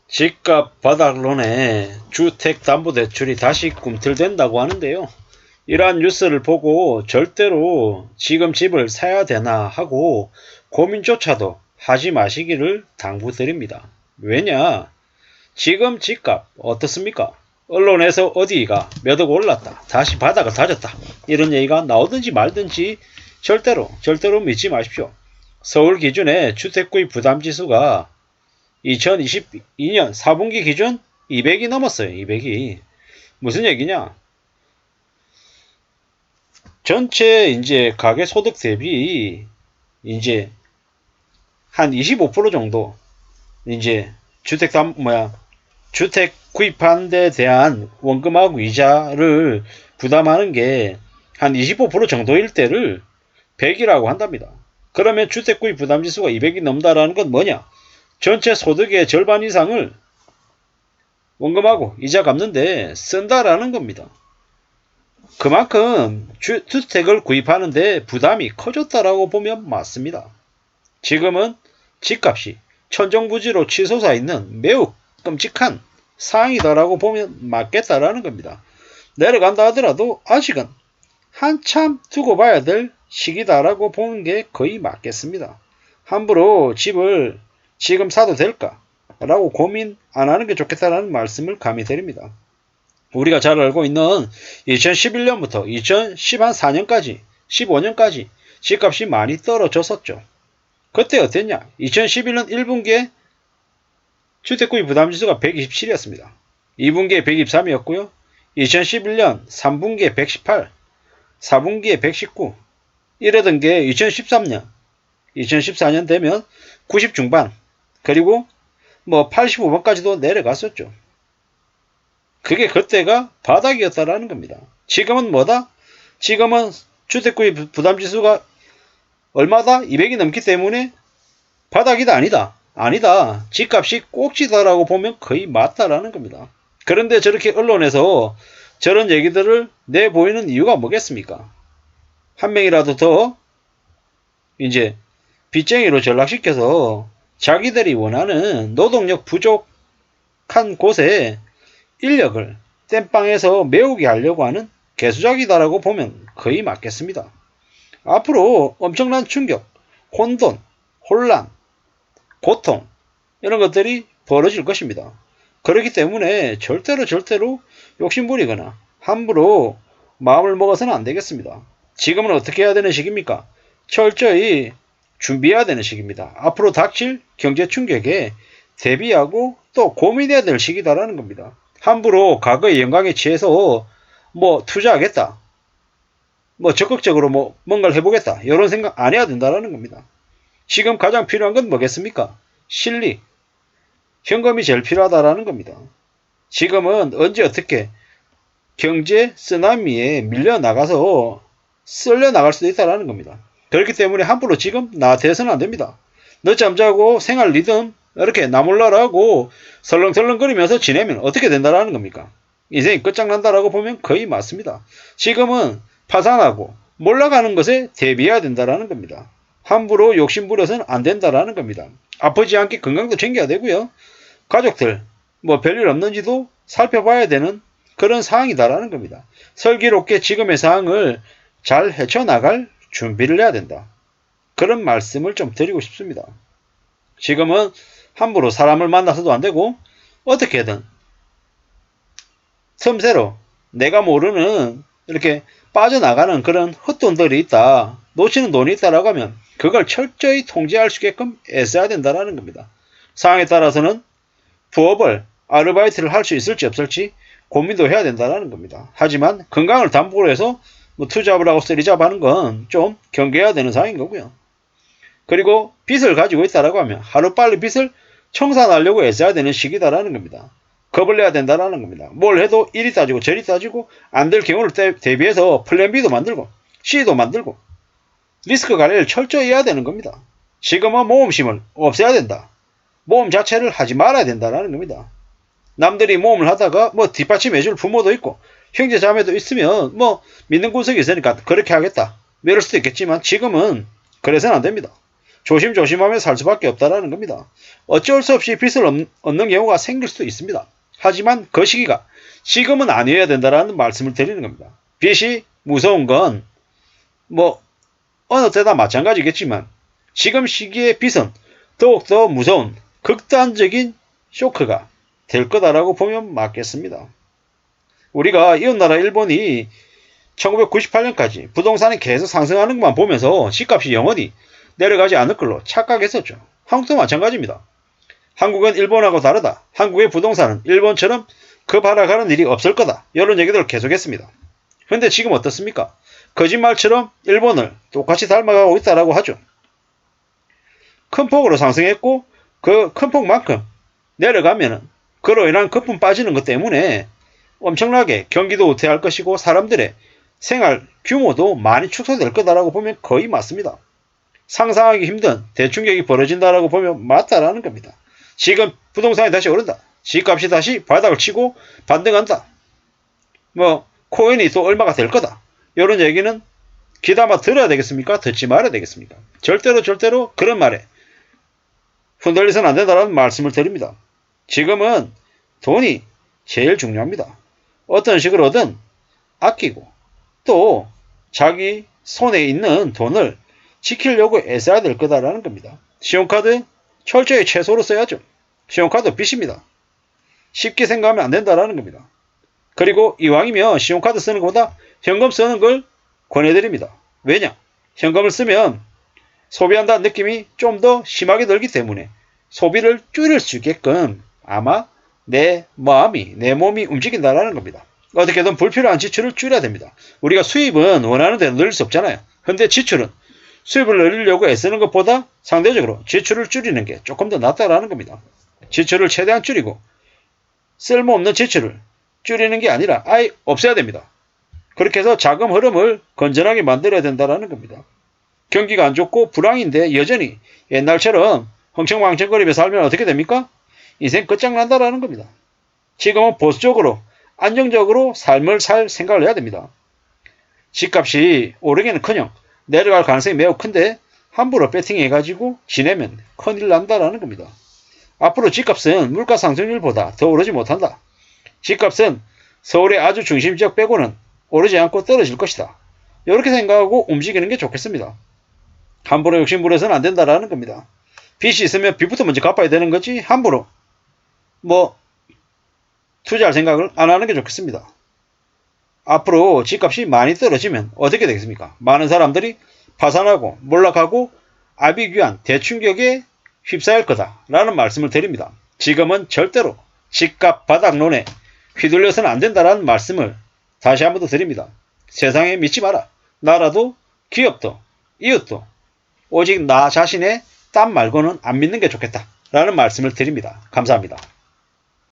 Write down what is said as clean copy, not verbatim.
집값 바닥론에 주택담보대출이 다시 꿈틀댄다고 하는데요. 이러한 뉴스를 보고 절대로 지금 집을 사야 되나 하고 고민조차도 하지 마시기를 당부드립니다. 왜냐? 지금 집값 어떻습니까? 언론에서 어디가 몇 억 올랐다, 다시 바닥을 다졌다, 이런 얘기가 나오든지 말든지 절대로 믿지 마십시오. 서울 기준의 주택구입 부담지수가 2022년 4분기 기준 200이 넘었어요. 200이. 무슨 얘기냐? 전체 이제 가계 소득 대비 이제 한 25% 정도 이제 주택 구입하는 데 대한 원금하고 이자를 부담하는 게 한 25% 정도일 때를 100이라고 한답니다. 그러면 주택 구입 부담 지수가 200이 넘다라는 건 뭐냐? 전체 소득의 절반 이상을 원금하고 이자 갚는데 쓴다라는 겁니다. 그만큼 주택을 구입하는데 부담이 커졌다라고 보면 맞습니다. 지금은 집값이 천정부지로 치솟아 있는 매우 끔찍한 상황이다라고 보면 맞겠다라는 겁니다. 내려간다 하더라도 아직은 한참 두고 봐야 될 시기다라고 보는 게 거의 맞겠습니다. 함부로 집을 지금 사도 될까? 라고 고민 안 하는 게 좋겠다라는 말씀을 감히 드립니다. 우리가 잘 알고 있는 2011년부터 2014년까지 15년까지 집값이 많이 떨어졌었죠. 그때 어땠냐? 2011년 1분기에 주택구입 부담지수가 127이었습니다. 2분기에 123이었고요. 2011년 3분기에 118, 4분기에 119, 이러던 게 2014년 되면 90 중반, 그리고 뭐 85번까지도 내려갔었죠. 그게 그때가 바닥이었다라는 겁니다. 지금은 뭐다? 지금은 주택구입 부담지수가 얼마다? 200이 넘기 때문에 바닥이다 아니다. 아니다. 집값이 꼭지다라고 보면 거의 맞다라는 겁니다. 그런데 저렇게 언론에서 저런 얘기들을 내보이는 이유가 뭐겠습니까? 한 명이라도 더 이제 빚쟁이로 전락시켜서 자기들이 원하는 노동력 부족한 곳에 인력을 땜빵해서 메우게 하려고 하는 개수작이다라고 보면 거의 맞겠습니다. 앞으로 엄청난 충격, 혼돈, 혼란, 고통 이런 것들이 벌어질 것입니다. 그렇기 때문에 절대로 욕심부리거나 함부로 마음을 먹어서는 안 되겠습니다. 지금은 어떻게 해야 되는 시기입니까? 철저히 준비해야 되는 시기입니다. 앞으로 닥칠 경제 충격에 대비하고 또 고민해야 될 시기다라는 겁니다. 함부로 과거의 영광에 취해서 뭐 투자하겠다, 뭐 적극적으로 뭐 뭔가를 해보겠다 이런 생각 안 해야 된다라는 겁니다. 지금 가장 필요한 건 뭐겠습니까? 실리, 현금이 제일 필요하다라는 겁니다. 지금은 언제 어떻게 경제 쓰나미에 밀려나가서 쓸려나갈 수도 있다는 겁니다. 그렇기 때문에 함부로 지금 나대서는 안 됩니다. 늦잠 자고 생활 리듬 이렇게 나몰라라고 설렁설렁거리면서 지내면 어떻게 된다는 겁니까? 인생이 끝장난다라고 보면 거의 맞습니다. 지금은 파산하고 몰락하는 것에 대비해야 된다는 겁니다. 함부로 욕심부려서는 안 된다는 겁니다. 아프지 않게 건강도 챙겨야 되고요. 가족들 뭐 별일 없는지도 살펴봐야 되는 그런 상황이다라는 겁니다. 슬기롭게 지금의 상황을 잘 헤쳐나갈 준비를 해야 된다. 그런 말씀을 좀 드리고 싶습니다. 지금은 함부로 사람을 만나서도 안 되고 어떻게든 틈새로 내가 모르는 이렇게 빠져나가는 그런 헛돈들이 있다, 놓치는 돈이 있다라고 하면 그걸 철저히 통제할 수 있게끔 애써야 된다는 겁니다. 상황에 따라서는 부업을 아르바이트를 할 수 있을지 없을지 고민도 해야 된다는 겁니다. 하지만 건강을 담보로 해서 뭐 투잡을 하고 쓰리잡 하는 건 좀 경계해야 되는 상황인 거고요. 그리고 빚을 가지고 있다라고 하면 하루빨리 빚을 청산하려고 애써야 되는 시기다라는 겁니다. 겁을 내야 된다는 겁니다. 뭘 해도 이리 따지고 저리 따지고 안 될 경우를 대비해서 플랜 B도 만들고 C도 만들고 리스크 관리를 철저히 해야 되는 겁니다. 지금은 모험심을 없애야 된다. 모험 자체를 하지 말아야 된다는 겁니다. 남들이 모험을 하다가 뭐 뒷받침해줄 부모도 있고 형제 자매도 있으면 뭐 믿는 구석이 있으니까 그렇게 하겠다 이럴 수도 있겠지만 지금은 그래서는 안 됩니다. 조심조심하며 살 수밖에 없다라는 겁니다. 어쩔 수 없이 빚을 얻는 경우가 생길 수도 있습니다. 하지만 그 시기가 지금은 아니어야 된다라는 말씀을 드리는 겁니다. 빚이 무서운 건 어느 때다 마찬가지겠지만 지금 시기의 빚은 더욱더 무서운 극단적인 쇼크가 될 거다라고 보면 맞겠습니다. 우리가 이웃나라 일본이 1998년까지 부동산이 계속 상승하는 것만 보면서 집값이 영원히 내려가지 않을 걸로 착각했었죠. 한국도 마찬가지입니다. 한국은 일본하고 다르다. 한국의 부동산은 일본처럼 급하락하는 일이 없을 거다. 이런 얘기들을 계속했습니다. 근데 지금 어떻습니까? 거짓말처럼 일본을 똑같이 닮아가고 있다라고 하죠. 큰 폭으로 상승했고 그 큰 폭만큼 내려가면은 그로 인한 거품 빠지는 것 때문에 엄청나게 경기도 우퇴할 것이고 사람들의 생활 규모도 많이 축소될 거다라고 보면 거의 맞습니다. 상상하기 힘든 대충격이 벌어진다라고 보면 맞다라는 겁니다. 지금 부동산이 다시 오른다. 집값이 다시 바닥을 치고 반등한다. 코인이 또 얼마가 될 거다. 이런 얘기는 귀담아 들어야 되겠습니까? 듣지 말아야 되겠습니까? 절대로 그런 말에 흔들리서는 안 된다는 말씀을 드립니다. 지금은 돈이 제일 중요합니다. 어떤 식으로든 아끼고 또 자기 손에 있는 돈을 지키려고 애써야 될 거다라는 겁니다. 신용카드 철저히 최소로 써야죠. 신용카드 빚입니다. 쉽게 생각하면 안 된다라는 겁니다. 그리고 이왕이면 신용카드 쓰는 것보다 현금 쓰는 걸 권해드립니다. 왜냐? 현금을 쓰면 소비한다는 느낌이 좀 더 심하게 들기 때문에 소비를 줄일 수 있게끔 아마 내 마음이, 내 몸이 움직인다라는 겁니다. 어떻게든 불필요한 지출을 줄여야 됩니다. 우리가 수입은 원하는 대로 늘릴 수 없잖아요. 근데 지출은 수입을 늘리려고 애쓰는 것보다 상대적으로 지출을 줄이는 게 조금 더 낫다라는 겁니다. 지출을 최대한 줄이고 쓸모없는 지출을 줄이는 게 아니라 아예 없애야 됩니다. 그렇게 해서 자금 흐름을 건전하게 만들어야 된다는 겁니다. 경기가 안 좋고 불황인데 여전히 옛날처럼 흥청망청거리며 살면 어떻게 됩니까? 인생 끝장난다라는 겁니다. 지금은 보수적으로 안정적으로 삶을 살 생각을 해야 됩니다. 집값이 오르기는커녕 내려갈 가능성이 매우 큰데 함부로 배팅해가지고 지내면 큰일 난다라는 겁니다. 앞으로 집값은 물가 상승률보다 더 오르지 못한다. 집값은 서울의 아주 중심지역 빼고는 오르지 않고 떨어질 것이다. 이렇게 생각하고 움직이는 게 좋겠습니다. 함부로 욕심부려서는 안 된다라는 겁니다. 빚이 있으면 빚부터 먼저 갚아야 되는 거지 함부로 투자할 생각을 안 하는 게 좋겠습니다. 앞으로 집값이 많이 떨어지면 어떻게 되겠습니까? 많은 사람들이 파산하고 몰락하고 아비규환 대충격에 휩싸일 거다라는 말씀을 드립니다. 지금은 절대로 집값 바닥론에 휘둘려서는 안 된다라는 말씀을 다시 한 번 더 드립니다. 세상에 믿지 마라. 나라도 기업도 이웃도 오직 나 자신의 땀 말고는 안 믿는 게 좋겠다 라는 말씀을 드립니다. 감사합니다.